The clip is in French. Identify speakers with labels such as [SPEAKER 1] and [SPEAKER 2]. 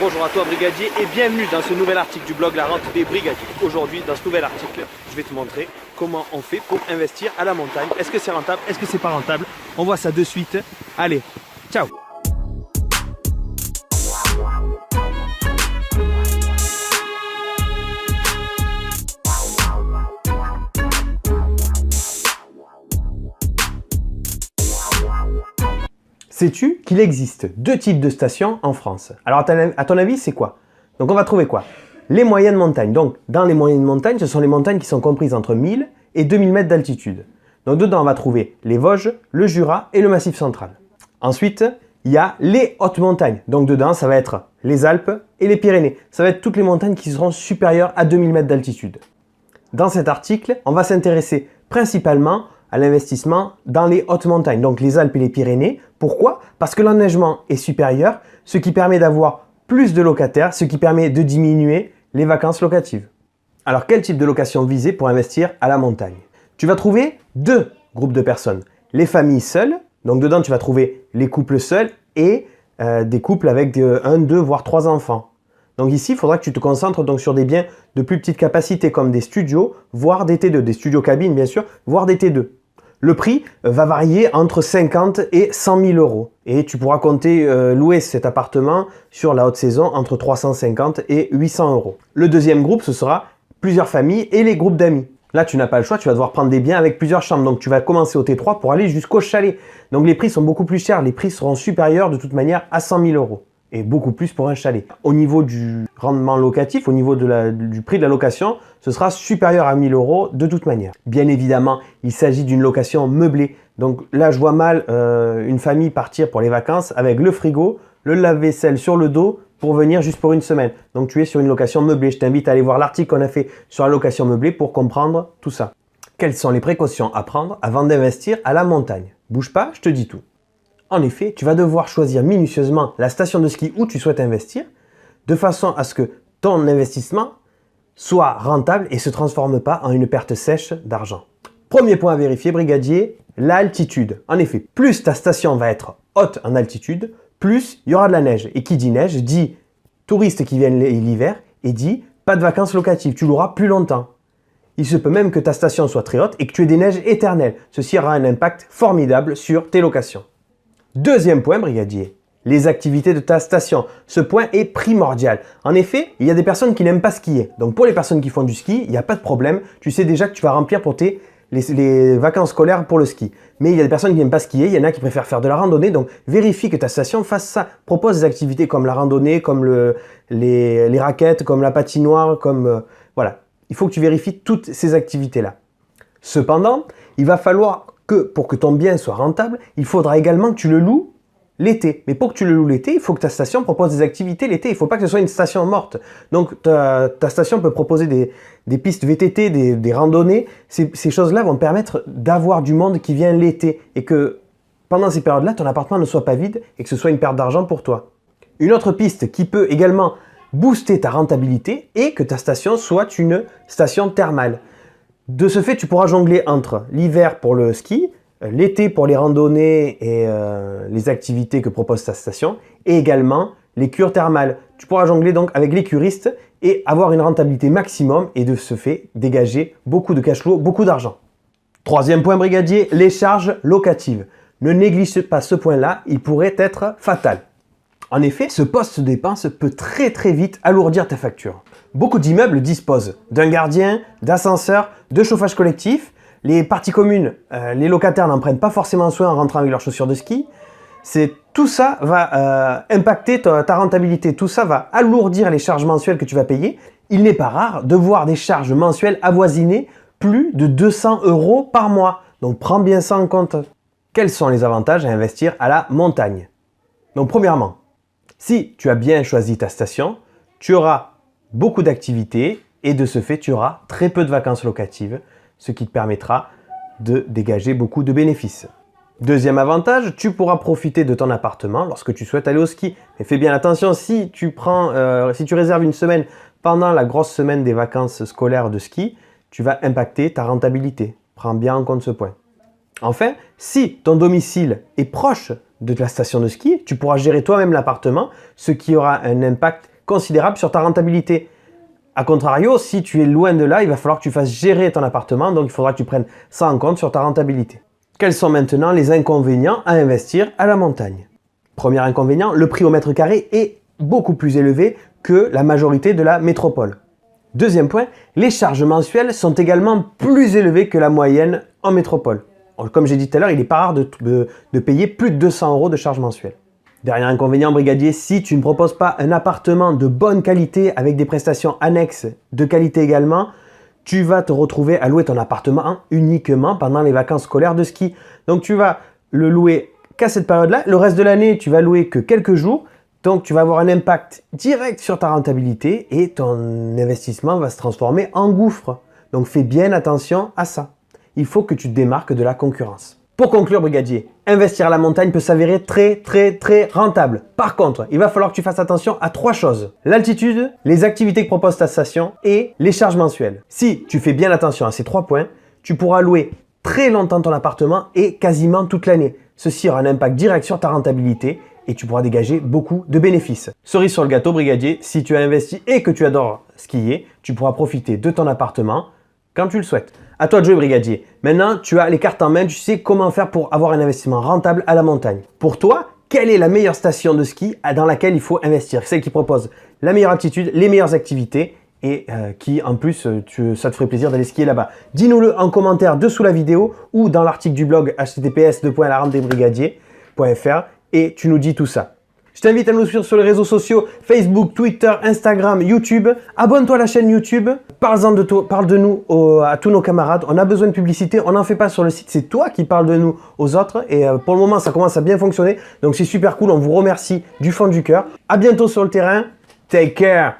[SPEAKER 1] Bonjour à toi brigadier et bienvenue dans ce nouvel article du blog La Rente des Brigadiers. Aujourd'hui, dans ce nouvel article, je vais te montrer comment on fait pour investir à la montagne. Est-ce que c'est rentable? Est-ce que c'est pas rentable? On voit ça de suite. Allez, ciao!
[SPEAKER 2] Sais-tu qu'il existe deux types de stations en France? Alors à ton avis, c'est quoi? Donc on va trouver quoi? Les moyennes montagnes. Donc dans les moyennes montagnes, ce sont les montagnes qui sont comprises entre 1000 et 2000 mètres d'altitude. Donc dedans, on va trouver les Vosges, le Jura et le Massif central. Ensuite, il y a les hautes montagnes. Donc dedans, ça va être les Alpes et les Pyrénées. Ça va être toutes les montagnes qui seront supérieures à 2000 mètres d'altitude. Dans cet article, on va s'intéresser principalement à l'investissement dans les hautes montagnes, donc les Alpes et les Pyrénées. Pourquoi? Parce que l'enneigement est supérieur, ce qui permet d'avoir plus de locataires, ce qui permet de diminuer les vacances locatives. Alors, quel type de location viser pour investir à la montagne? Tu vas trouver deux groupes de personnes. Les familles seules, donc dedans tu vas trouver les couples seuls et des couples avec 1, 2, voire 3 enfants. Donc ici, il faudra que tu te concentres donc sur des biens de plus petite capacité comme des studios, voire des T2, des studios cabines bien sûr, voire des T2. Le prix va varier entre 50 et 100 000 euros et tu pourras compter louer cet appartement sur la haute saison entre 350 et 800 euros. Le deuxième groupe, ce sera plusieurs familles et les groupes d'amis. Là, tu n'as pas le choix, tu vas devoir prendre des biens avec plusieurs chambres. Donc, tu vas commencer au T3 pour aller jusqu'au chalet. Donc, les prix sont beaucoup plus chers. Les prix seront supérieurs de toute manière à 100 000 euros. Et beaucoup plus pour un chalet. Au niveau du rendement locatif, au niveau du prix de la location, ce sera supérieur à 1000 euros de toute manière. Bien évidemment, il s'agit d'une location meublée. Donc là, je vois mal une famille partir pour les vacances avec le frigo, le lave-vaisselle sur le dos pour venir juste pour une semaine. Donc tu es sur une location meublée. Je t'invite à aller voir l'article qu'on a fait sur la location meublée pour comprendre tout ça. Quelles sont les précautions à prendre avant d'investir à la montagne? Bouge pas, je te dis tout. En effet, tu vas devoir choisir minutieusement la station de ski où tu souhaites investir, de façon à ce que ton investissement soit rentable et ne se transforme pas en une perte sèche d'argent. Premier point à vérifier, brigadier, l'altitude. En effet, plus ta station va être haute en altitude, plus il y aura de la neige. Et qui dit neige, dit touristes qui viennent l'hiver et dit pas de vacances locatives, tu l'auras plus longtemps. Il se peut même que ta station soit très haute et que tu aies des neiges éternelles. Ceci aura un impact formidable sur tes locations. Deuxième point, brigadier, les activités de ta station. Ce point est primordial. En effet, il y a des personnes qui n'aiment pas skier. Donc pour les personnes qui font du ski, il n'y a pas de problème. Tu sais déjà que tu vas remplir pour les vacances scolaires pour le ski. Mais il y a des personnes qui n'aiment pas skier, il y en a qui préfèrent faire de la randonnée. Donc vérifie que ta station fasse ça. Propose des activités comme la randonnée, comme les raquettes, comme la patinoire, comme... voilà. Il faut que tu vérifies toutes ces activités-là. Cependant, il va falloir que pour que ton bien soit rentable, il faudra également que tu le loues l'été. Mais pour que tu le loues l'été, il faut que ta station propose des activités l'été. Il ne faut pas que ce soit une station morte. Donc ta station peut proposer des pistes VTT, des randonnées. Ces choses-là vont permettre d'avoir du monde qui vient l'été et que pendant ces périodes-là, ton appartement ne soit pas vide et que ce soit une perte d'argent pour toi. Une autre piste qui peut également booster ta rentabilité est que ta station soit une station thermale. De ce fait, tu pourras jongler entre l'hiver pour le ski, l'été pour les randonnées et les activités que propose ta station, et également les cures thermales. Tu pourras jongler donc avec les curistes et avoir une rentabilité maximum et de ce fait dégager beaucoup de cash flow, beaucoup d'argent. Troisième point, brigadier, les charges locatives. Ne néglige pas ce point-là, il pourrait être fatal. En effet, ce poste de dépense peut très vite alourdir ta facture. Beaucoup d'immeubles disposent d'un gardien, d'ascenseurs, de chauffage collectif. Les parties communes, les locataires n'en prennent pas forcément soin en rentrant avec leurs chaussures de ski. Tout ça va impacter ta rentabilité. Tout ça va alourdir les charges mensuelles que tu vas payer. Il n'est pas rare de voir des charges mensuelles avoisiner plus de 200 euros par mois. Donc prends bien ça en compte. Quels sont les avantages à investir à la montagne? Donc premièrement, si tu as bien choisi ta station, tu auras beaucoup d'activités et de ce fait, tu auras très peu de vacances locatives, ce qui te permettra de dégager beaucoup de bénéfices. Deuxième avantage, tu pourras profiter de ton appartement lorsque tu souhaites aller au ski. Mais fais bien attention, si tu réserves une semaine pendant la grosse semaine des vacances scolaires de ski, tu vas impacter ta rentabilité. Prends bien en compte ce point. Enfin, si ton domicile est proche de la station de ski, tu pourras gérer toi-même l'appartement, ce qui aura un impact considérable sur ta rentabilité. A contrario, si tu es loin de là, il va falloir que tu fasses gérer ton appartement, donc il faudra que tu prennes ça en compte sur ta rentabilité. Quels sont maintenant les inconvénients à investir à la montagne? Premier inconvénient, le prix au mètre carré est beaucoup plus élevé que la majorité de la métropole. Deuxième point, les charges mensuelles sont également plus élevées que la moyenne en métropole. Comme j'ai dit tout à l'heure, il n'est pas rare de payer plus de 200 € de charges mensuelles. Dernier inconvénient, brigadier, si tu ne proposes pas un appartement de bonne qualité avec des prestations annexes de qualité également, tu vas te retrouver à louer ton appartement uniquement pendant les vacances scolaires de ski. Donc tu vas le louer qu'à cette période-là. Le reste de l'année, tu vas louer que quelques jours. Donc tu vas avoir un impact direct sur ta rentabilité et ton investissement va se transformer en gouffre. Donc fais bien attention à ça. Il faut que tu te démarques de la concurrence. Pour conclure, brigadier, investir à la montagne peut s'avérer très rentable. Par contre, il va falloir que tu fasses attention à 3 choses. L'altitude, les activités que propose ta station et les charges mensuelles. Si tu fais bien attention à ces 3 points, tu pourras louer très longtemps ton appartement et quasiment toute l'année. Ceci aura un impact direct sur ta rentabilité et tu pourras dégager beaucoup de bénéfices. Cerise sur le gâteau, brigadier, si tu as investi et que tu adores skier, tu pourras profiter de ton appartement quand tu le souhaites. À toi de jouer, brigadier. Maintenant, tu as les cartes en main, tu sais comment faire pour avoir un investissement rentable à la montagne. Pour toi, quelle est la meilleure station de ski dans laquelle il faut investir? Celle qui propose la meilleure altitude, les meilleures activités et qui en plus, ça te ferait plaisir d'aller skier là-bas. Dis-nous-le en commentaire dessous la vidéo ou dans l'article du blog https://larentedesbrigadiers.fr et tu nous dis tout ça. Je t'invite à nous suivre sur les réseaux sociaux, Facebook, Twitter, Instagram, YouTube. Abonne-toi à la chaîne YouTube. Parle de nous à tous nos camarades. On a besoin de publicité. On n'en fait pas sur le site. C'est toi qui parles de nous aux autres. Et pour le moment, ça commence à bien fonctionner. Donc c'est super cool. On vous remercie du fond du cœur. À bientôt sur le terrain. Take care.